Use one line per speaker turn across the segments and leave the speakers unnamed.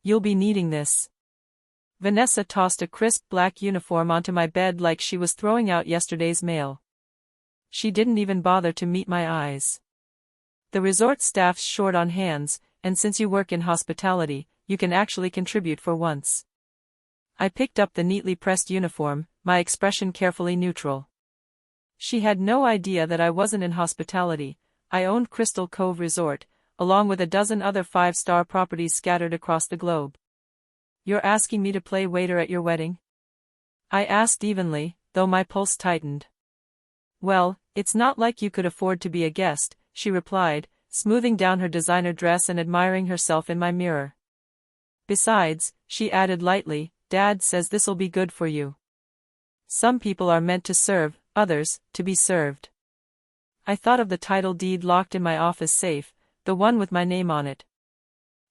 You'll be needing this. Vanessa tossed a crisp black uniform onto my bed like she was throwing out yesterday's mail. She didn't even bother to meet my eyes. The resort staff's short on hands, and since you work in hospitality, you can actually contribute for once. I picked up the neatly pressed uniform, my expression carefully neutral. She had no idea that I wasn't in hospitality. I owned Crystal Cove Resort, along with a dozen other 5-star properties scattered across the globe. You're asking me to play waiter at your wedding? I asked evenly, though my pulse tightened. Well, it's not like you could afford to be a guest, she replied, smoothing down her designer dress and admiring herself in my mirror. Besides, she added lightly, Dad says this'll be good for you. Some people are meant to serve, others, to be served. I thought of the title deed locked in my office safe, the one with my name on it.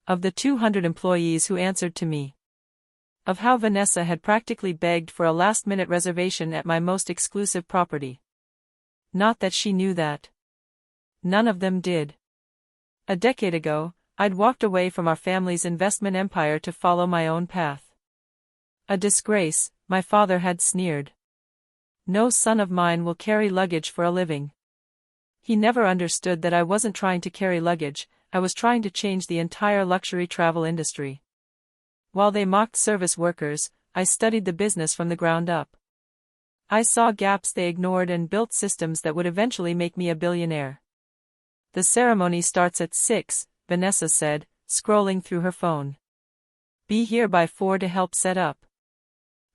Of the 200 employees who answered to me. Of how Vanessa had practically begged for a last-minute reservation at my most exclusive property. Not that she knew that. None of them did. A decade ago, I'd walked away from our family's investment empire to follow my own path. A disgrace, my father had sneered. No son of mine will carry luggage for a living. He never understood that I wasn't trying to carry luggage, I was trying to change the entire luxury travel industry. While they mocked service workers, I studied the business from the ground up. I saw gaps they ignored and built systems that would eventually make me a billionaire. The ceremony starts at 6, Vanessa said, scrolling through her phone. Be here by 4 to help set up.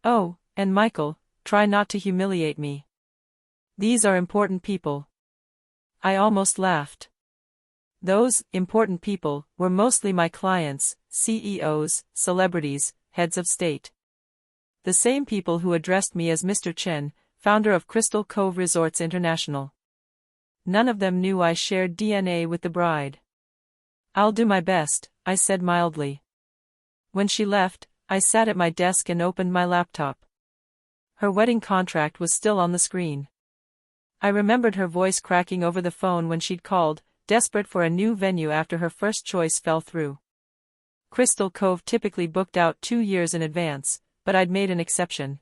Oh, and Michael, try not to humiliate me. These are important people. I almost laughed. Those important people were mostly my clients, CEOs, celebrities, heads of state. The same people who addressed me as Mr. Chen, founder of Crystal Cove Resorts International. None of them knew I shared DNA with the bride. I'll do my best, I said mildly. When she left, I sat at my desk and opened my laptop. Her wedding contract was still on the screen. I remembered her voice cracking over the phone when she'd called, desperate for a new venue after her first choice fell through. Crystal Cove typically booked out 2 years in advance, but I'd made an exception.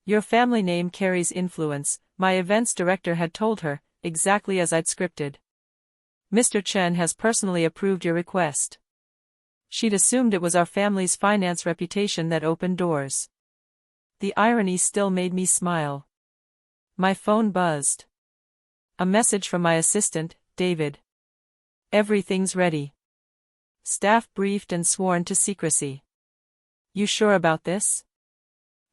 Your family name carries influence, my events director had told her, exactly as I'd scripted. Mr. Chen has personally approved your request. She'd assumed it was our family's finance reputation that opened doors. The irony still made me smile. My phone buzzed. A message from my assistant, David. Everything's ready. Staff briefed and sworn to secrecy. You sure about this?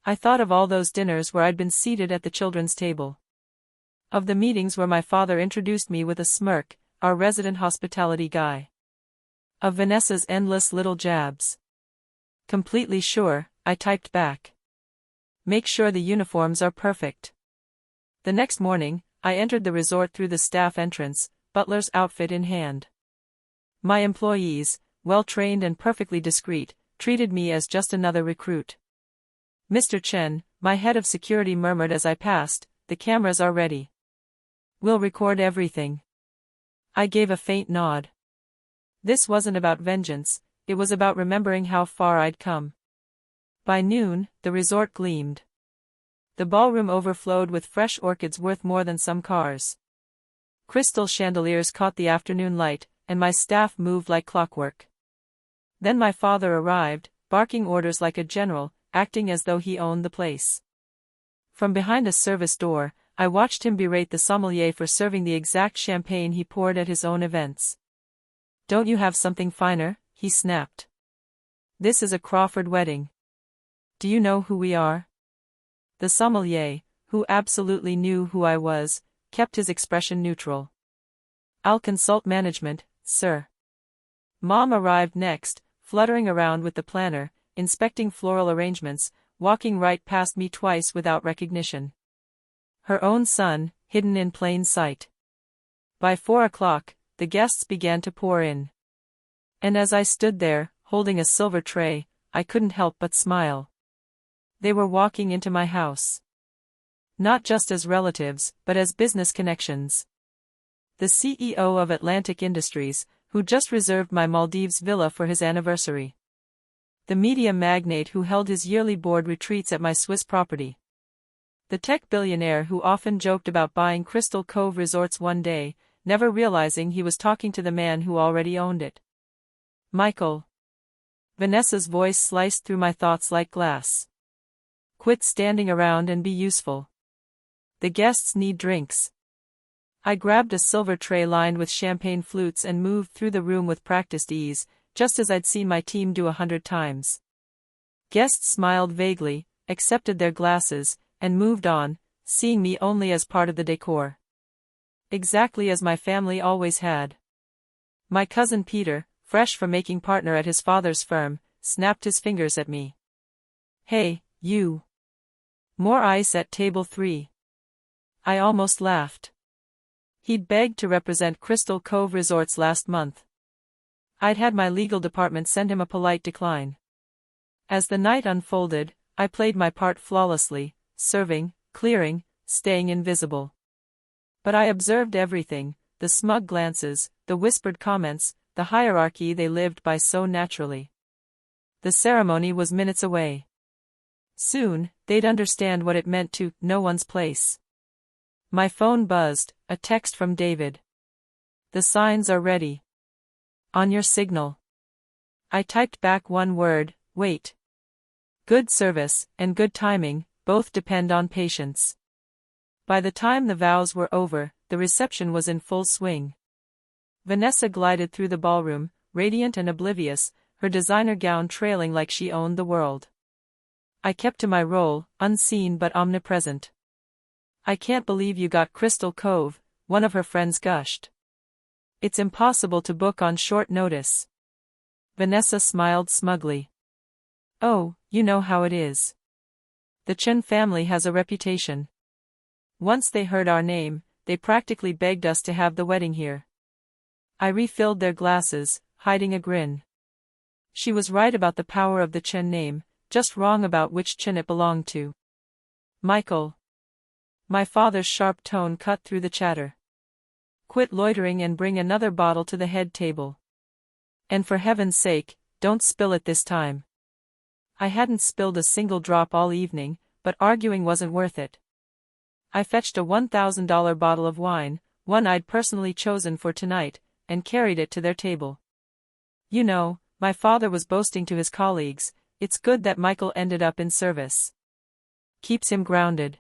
I thought of all those dinners where I'd been seated at the children's table. Of the meetings where my father introduced me with a smirk, our resident hospitality guy. Of Vanessa's endless little jabs. Completely sure, I typed back. Make sure the uniforms are perfect. The next morning, I entered the resort through the staff entrance, Butler's outfit in hand. My employees, well-trained and perfectly discreet, treated me as just another recruit. Mr. Chen, my head of security murmured as I passed, the cameras are ready. We'll record everything. I gave a faint nod. This wasn't about vengeance, it was about remembering how far I'd come. By noon, the resort gleamed. The ballroom overflowed with fresh orchids worth more than some cars. Crystal chandeliers caught the afternoon light, and my staff moved like clockwork. Then my father arrived, barking orders like a general, acting as though he owned the place. From behind a service door, I watched him berate the sommelier for serving the exact champagne he poured at his own events. Don't you have something finer? He snapped. This is a Crawford wedding. Do you know who we are? The sommelier, who absolutely knew who I was, kept his expression neutral. I'll consult management, sir. Mom arrived next, fluttering around with the planner, inspecting floral arrangements, walking right past me twice without recognition. Her own son, hidden in plain sight. By 4 o'clock, the guests began to pour in. And as I stood there, holding a silver tray, I couldn't help but smile. They were walking into my house. Not just as relatives, but as business connections. The CEO of Atlantic Industries, who just reserved my Maldives villa for his anniversary. The media magnate who held his yearly board retreats at my Swiss property. The tech billionaire who often joked about buying Crystal Cove resorts one day, never realizing he was talking to the man who already owned it. Michael. Vanessa's voice sliced through my thoughts like glass. Quit standing around and be useful. The guests need drinks. I grabbed a silver tray lined with champagne flutes and moved through the room with practiced ease, just as I'd seen my team do 100 times. Guests smiled vaguely, accepted their glasses, and moved on, seeing me only as part of the decor. Exactly as my family always had. My cousin Peter, fresh from making partner at his father's firm, snapped his fingers at me. Hey, you. More ice at table 3. I almost laughed. He'd begged to represent Crystal Cove Resorts last month. I'd had my legal department send him a polite decline. As the night unfolded, I played my part flawlessly, serving, clearing, staying invisible. But I observed everything, the smug glances, the whispered comments, the hierarchy they lived by so naturally. The ceremony was minutes away. Soon, they'd understand what it meant to know one's place. My phone buzzed, a text from David. The signs are ready. On your signal. I typed back one word, wait. Good service, and good timing, both depend on patience. By the time the vows were over, the reception was in full swing. Vanessa glided through the ballroom, radiant and oblivious, her designer gown trailing like she owned the world. I kept to my role, unseen but omnipresent. I can't believe you got Crystal Cove, one of her friends gushed. It's impossible to book on short notice. Vanessa smiled smugly. Oh, you know how it is. The Chen family has a reputation. Once they heard our name, they practically begged us to have the wedding here. I refilled their glasses, hiding a grin. She was right about the power of the Chen name, just wrong about which Chen it belonged to. Michael. My father's sharp tone cut through the chatter. Quit loitering and bring another bottle to the head table. And for heaven's sake, don't spill it this time. I hadn't spilled a single drop all evening, but arguing wasn't worth it. I fetched a $1,000 bottle of wine, one I'd personally chosen for tonight, and carried it to their table. You know, my father was boasting to his colleagues, it's good that Michael ended up in service. Keeps him grounded.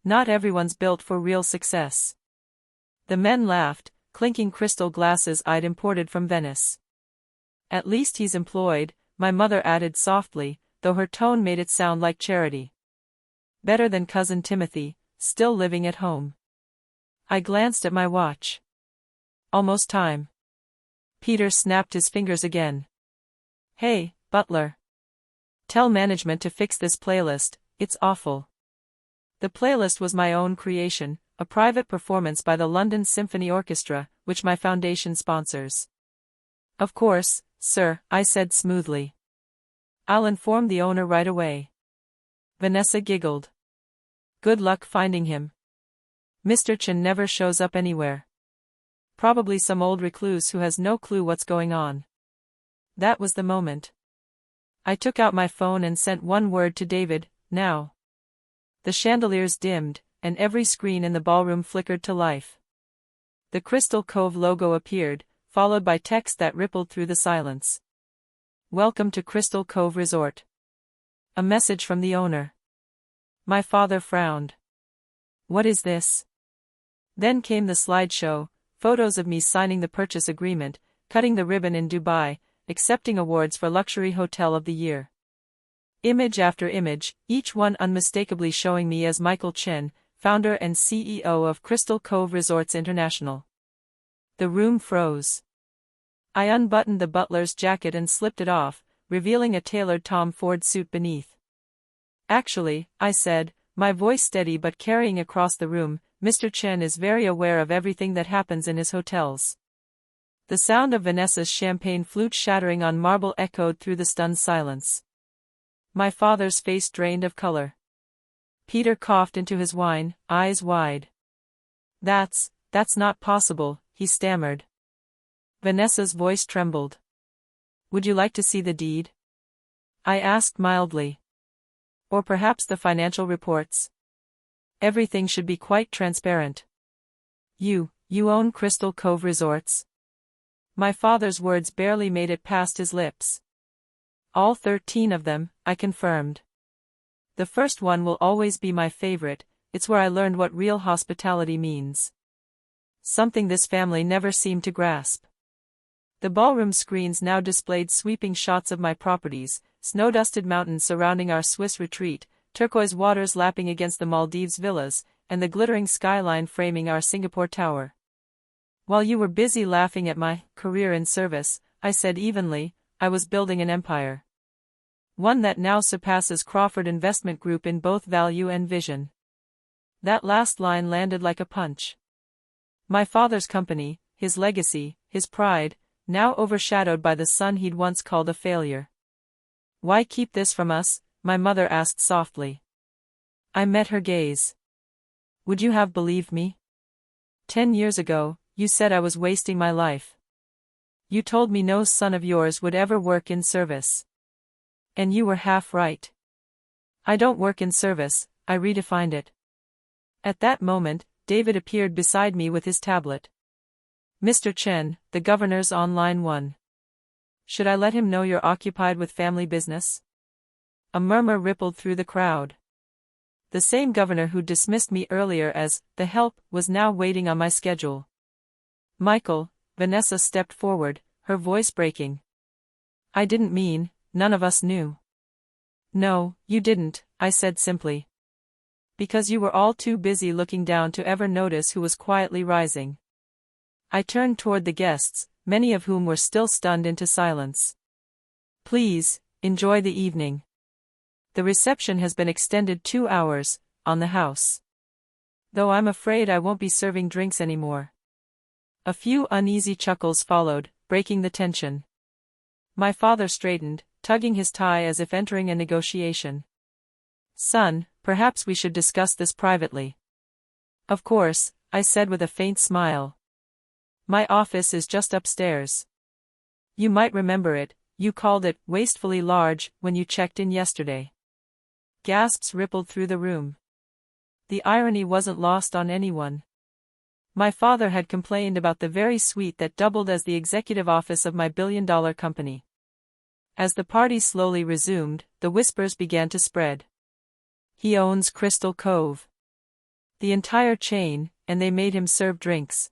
Not everyone's built for real success. The men laughed, clinking crystal glasses I'd imported from Venice. At least he's employed, my mother added softly, though her tone made it sound like charity. Better than cousin Timothy, still living at home. I glanced at my watch. Almost time. Peter snapped his fingers again. Hey, Butler. Tell management to fix this playlist, it's awful. The playlist was my own creation, a private performance by the London Symphony Orchestra, which my foundation sponsors. Of course, sir, I said smoothly. I'll inform the owner right away. Vanessa giggled. Good luck finding him. Mr. Chen never shows up anywhere. Probably some old recluse who has no clue what's going on. That was the moment. I took out my phone and sent one word to David, now. The chandeliers dimmed, and every screen in the ballroom flickered to life. The Crystal Cove logo appeared, followed by text that rippled through the silence. Welcome to Crystal Cove Resort. A message from the owner. My father frowned. What is this? Then came the slideshow, photos of me signing the purchase agreement, cutting the ribbon in Dubai, accepting awards for Luxury Hotel of the Year. Image after image, each one unmistakably showing me as Michael Chen, founder and CEO of Crystal Cove Resorts International. The room froze. I unbuttoned the butler's jacket and slipped it off, revealing a tailored Tom Ford suit beneath. Actually, I said, my voice steady but carrying across the room, Mr. Chen is very aware of everything that happens in his hotels. The sound of Vanessa's champagne flute shattering on marble echoed through the stunned silence. My father's face drained of color. Peter coughed into his wine, eyes wide. That's not possible, he stammered. Vanessa's voice trembled. Would you like to see the deed? I asked mildly. Or perhaps the financial reports? Everything should be quite transparent. You own Crystal Cove Resorts? My father's words barely made it past his lips. All 13 of them, I confirmed. The first one will always be my favorite, it's where I learned what real hospitality means. Something this family never seemed to grasp. The ballroom screens now displayed sweeping shots of my properties, snow-dusted mountains surrounding our Swiss retreat, turquoise waters lapping against the Maldives villas, and the glittering skyline framing our Singapore tower. While you were busy laughing at my career in service, I said evenly, I was building an empire. One that now surpasses Crawford Investment Group in both value and vision. That last line landed like a punch. My father's company, his legacy, his pride, now overshadowed by the son he'd once called a failure. Why keep this from us? My mother asked softly. I met her gaze. Would you have believed me? 10 years ago, you said I was wasting my life. You told me no son of yours would ever work in service. And you were half right. I don't work in service, I redefined it. At that moment, David appeared beside me with his tablet. Mr. Chen, the governor's online one. Should I let him know you're occupied with family business? A murmur rippled through the crowd. The same governor who dismissed me earlier as the help was now waiting on my schedule. Michael, Vanessa stepped forward, her voice breaking. I didn't mean, none of us knew. No, you didn't, I said simply. Because you were all too busy looking down to ever notice who was quietly rising. I turned toward the guests, many of whom were still stunned into silence. Please, enjoy the evening. The reception has been extended 2 hours, on the house. Though I'm afraid I won't be serving drinks anymore. A few uneasy chuckles followed, breaking the tension. My father straightened, tugging his tie as if entering a negotiation. Son, perhaps we should discuss this privately. Of course, I said with a faint smile. My office is just upstairs. You might remember it, you called it wastefully large when you checked in yesterday. Gasps rippled through the room. The irony wasn't lost on anyone. My father had complained about the very suite that doubled as the executive office of my billion-dollar company. As the party slowly resumed, the whispers began to spread. He owns Crystal Cove. The entire chain, and they made him serve drinks.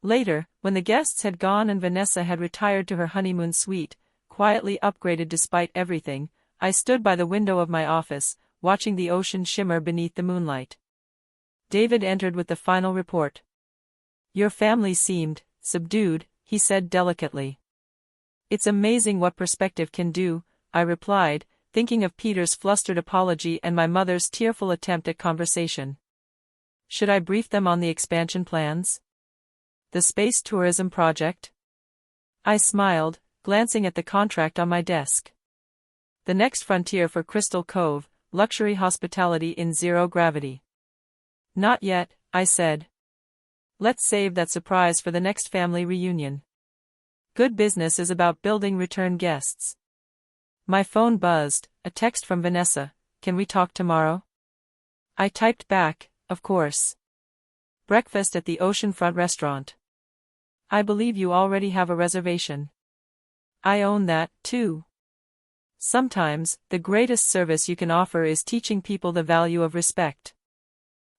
Later, when the guests had gone and Vanessa had retired to her honeymoon suite, quietly upgraded despite everything, I stood by the window of my office, watching the ocean shimmer beneath the moonlight. David entered with the final report. Your family seemed subdued, he said delicately. It's amazing what perspective can do, I replied, thinking of Peter's flustered apology and my mother's tearful attempt at conversation. Should I brief them on the expansion plans? The space tourism project? I smiled, glancing at the contract on my desk. The next frontier for Crystal Cove, luxury hospitality in zero gravity. Not yet, I said. Let's save that surprise for the next family reunion. Good business is about building return guests. My phone buzzed, a text from Vanessa, can we talk tomorrow? I typed back, of course. Breakfast at the oceanfront restaurant. I believe you already have a reservation. I own that, too. Sometimes, the greatest service you can offer is teaching people the value of respect.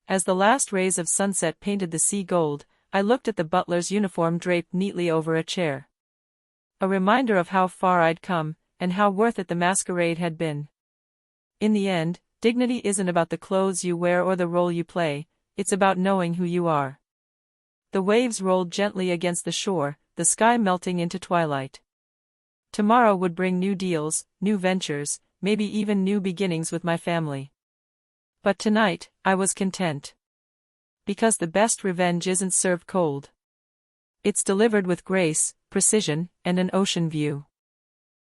As the last rays of sunset painted the sea gold, I looked at the butler's uniform draped neatly over a chair. A reminder of how far I'd come, and how worth it the masquerade had been. In the end, dignity isn't about the clothes you wear or the role you play, it's about knowing who you are. The waves rolled gently against the shore, the sky melting into twilight. Tomorrow would bring new deals, new ventures, maybe even new beginnings with my family. But tonight, I was content. Because the best revenge isn't served cold. It's delivered with grace, precision, and an ocean view.